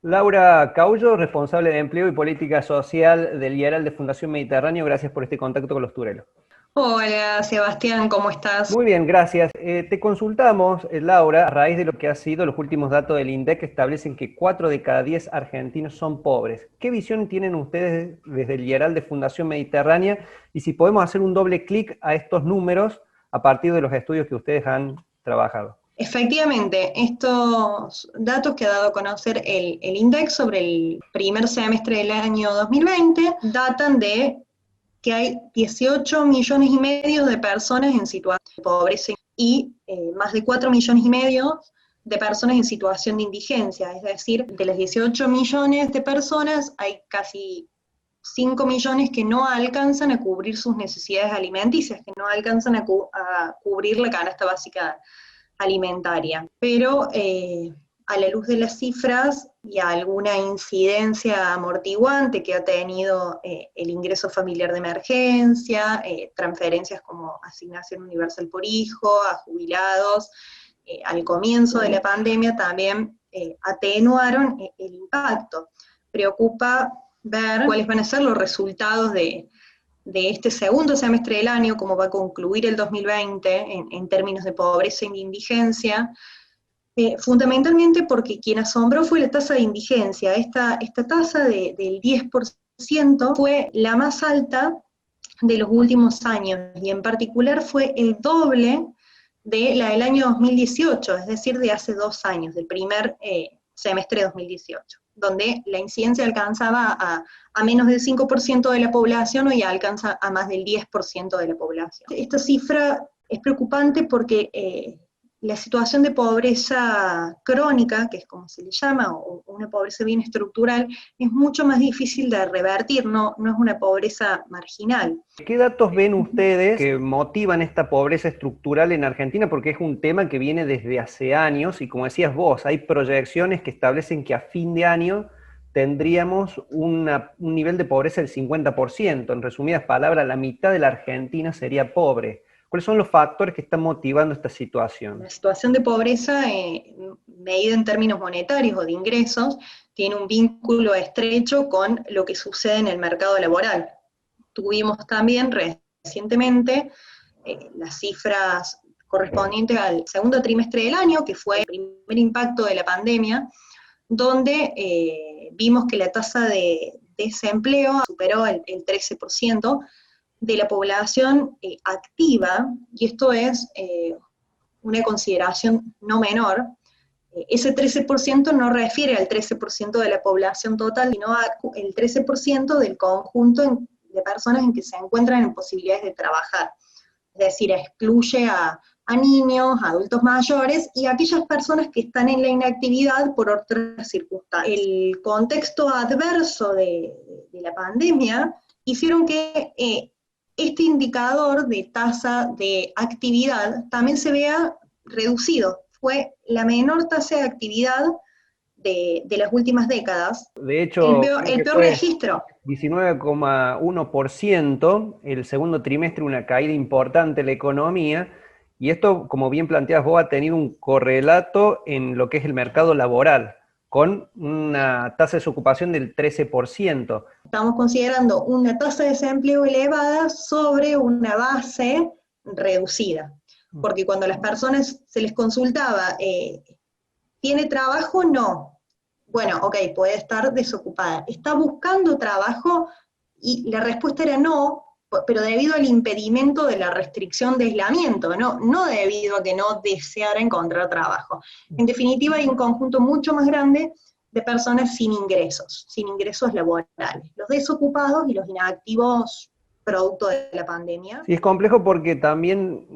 Laura Caullo, responsable de Empleo y Política Social del IARAL de Fundación Mediterráneo, gracias por este contacto con los turelos. Hola Sebastián, ¿cómo estás? Muy bien, gracias. Te consultamos, Laura, a raíz de lo que ha sido los últimos datos del INDEC que establecen que 4 de cada 10 argentinos son pobres. ¿Qué visión tienen ustedes desde el IARAL de Fundación Mediterránea? Y si podemos hacer un doble clic a estos números a partir de los estudios que ustedes han trabajado. Efectivamente, estos datos que ha dado a conocer el INDEC sobre el primer semestre del año 2020 datan de que hay 18 millones y medio de personas en situación de pobreza y más de 4 millones y medio de personas en situación de indigencia. Es decir, de las 18 millones de personas hay casi 5 millones que no alcanzan a cubrir sus necesidades alimenticias, que no alcanzan a cubrir la canasta básica alimentaria. Pero a la luz de las cifras y a alguna incidencia amortiguante que ha tenido el ingreso familiar de emergencia, transferencias como asignación universal por hijo, a jubilados, al comienzo de la pandemia también atenuaron el impacto. Preocupa ver cuáles van a ser los resultados de este segundo semestre del año, cómo va a concluir el 2020 en términos de pobreza e indigencia, fundamentalmente porque quien asombró fue la tasa de indigencia. Esta tasa del 10% fue la más alta de los últimos años, y en particular fue el doble de la del año 2018, es decir, de hace 2 años, del primer semestre de 2018, donde la incidencia alcanzaba a menos del 5% de la población, hoy alcanza a más del 10% de la población. Esta cifra es preocupante porque la situación de pobreza crónica, que es como se le llama, o una pobreza bien estructural, es mucho más difícil de revertir, no es una pobreza marginal. ¿Qué datos ven ustedes que motivan esta pobreza estructural en Argentina? Porque es un tema que viene desde hace años y como decías vos, hay proyecciones que establecen que a fin de año tendríamos un nivel de pobreza del 50%. En resumidas palabras, la mitad de la Argentina sería pobre. ¿Cuáles son los factores que están motivando esta situación? La situación de pobreza, medida en términos monetarios o de ingresos, tiene un vínculo estrecho con lo que sucede en el mercado laboral. Tuvimos también recientemente las cifras correspondientes al segundo trimestre del año, que fue el primer impacto de la pandemia, donde vimos que la tasa de desempleo superó el 13% de la población activa, y esto es una consideración no menor. Ese 13% no refiere al 13% de la población total, sino al 13% del conjunto de personas en que se encuentran en posibilidades de trabajar. Es decir, excluye a niños, a adultos mayores y a aquellas personas que están en la inactividad por otras circunstancias. El contexto adverso de la pandemia hicieron que este indicador de tasa de actividad también se vea reducido. Fue la menor tasa de actividad de las últimas décadas. De hecho, creo El que peor fue registro. 19,1%, el segundo trimestre una caída importante en la economía, y esto, como bien planteas vos, ha tenido un correlato en lo que es el mercado laboral, con una tasa de desocupación del 13%. Estamos considerando una tasa de desempleo elevada sobre una base reducida, porque cuando a las personas se les consultaba, ¿tiene trabajo? No. Bueno, ok, puede estar desocupada. ¿Está buscando trabajo? Y la respuesta era no, pero debido al impedimento de la restricción de aislamiento, no debido a que no deseara encontrar trabajo. En definitiva, hay un conjunto mucho más grande de personas sin ingresos laborales, los desocupados y los inactivos producto de la pandemia. Sí, es complejo porque también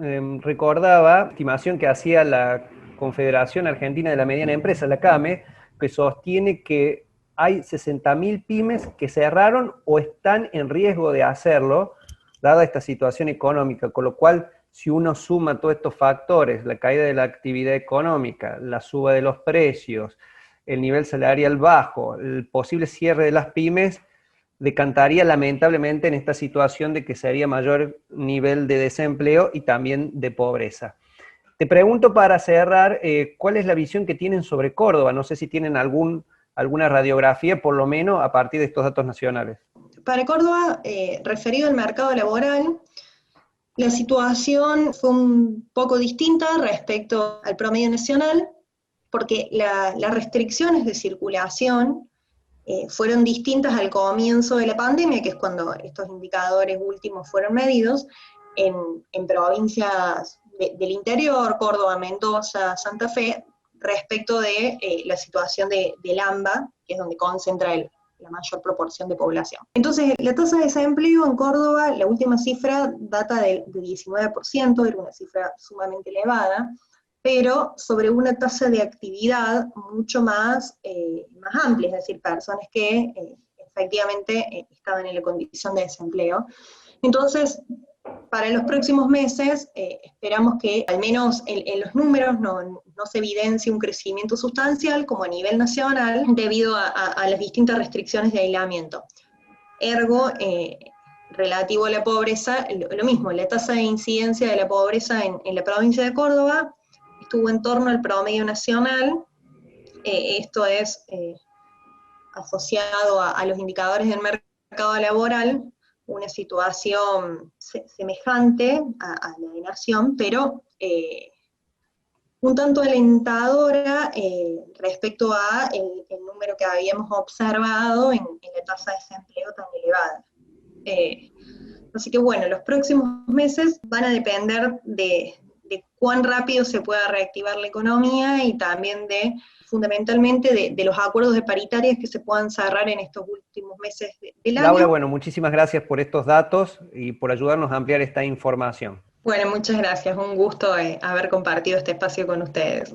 recordaba estimación que hacía la Confederación Argentina de la Mediana Empresa, la CAME, que sostiene que hay 60.000 pymes que cerraron o están en riesgo de hacerlo, dada esta situación económica, con lo cual, si uno suma todos estos factores, la caída de la actividad económica, la suba de los precios, el nivel salarial bajo, el posible cierre de las pymes, decantaría lamentablemente en esta situación de que sería mayor nivel de desempleo y también de pobreza. Te pregunto para cerrar, ¿cuál es la visión que tienen sobre Córdoba? No sé si tienen algún alguna radiografía, por lo menos a partir de estos datos nacionales. Para Córdoba, referido al mercado laboral, la situación fue un poco distinta respecto al promedio nacional, porque las restricciones de circulación fueron distintas al comienzo de la pandemia, que es cuando estos indicadores últimos fueron medidos, en provincias del interior, Córdoba, Mendoza, Santa Fe, respecto de la situación del AMBA, que es donde concentra la mayor proporción de población. Entonces, la tasa de desempleo en Córdoba, la última cifra data del 19%, era una cifra sumamente elevada, pero sobre una tasa de actividad mucho más amplia, es decir, personas que efectivamente estaban en la condición de desempleo. Entonces, para los próximos meses, esperamos que al menos en los números no se evidencie un crecimiento sustancial como a nivel nacional debido a las distintas restricciones de aislamiento. Ergo, relativo a la pobreza, lo mismo, la tasa de incidencia de la pobreza en la provincia de Córdoba estuvo en torno al promedio nacional, esto es asociado a los indicadores del mercado laboral, una situación semejante a la de Nación, pero un tanto alentadora respecto a el número que habíamos observado en la tasa de desempleo tan elevada. Así que bueno, los próximos meses van a depender de cuán rápido se pueda reactivar la economía y también fundamentalmente de los acuerdos de paritarias que se puedan cerrar en estos últimos meses del año. Laura, bueno, muchísimas gracias por estos datos y por ayudarnos a ampliar esta información. Bueno, muchas gracias, un gusto haber compartido este espacio con ustedes.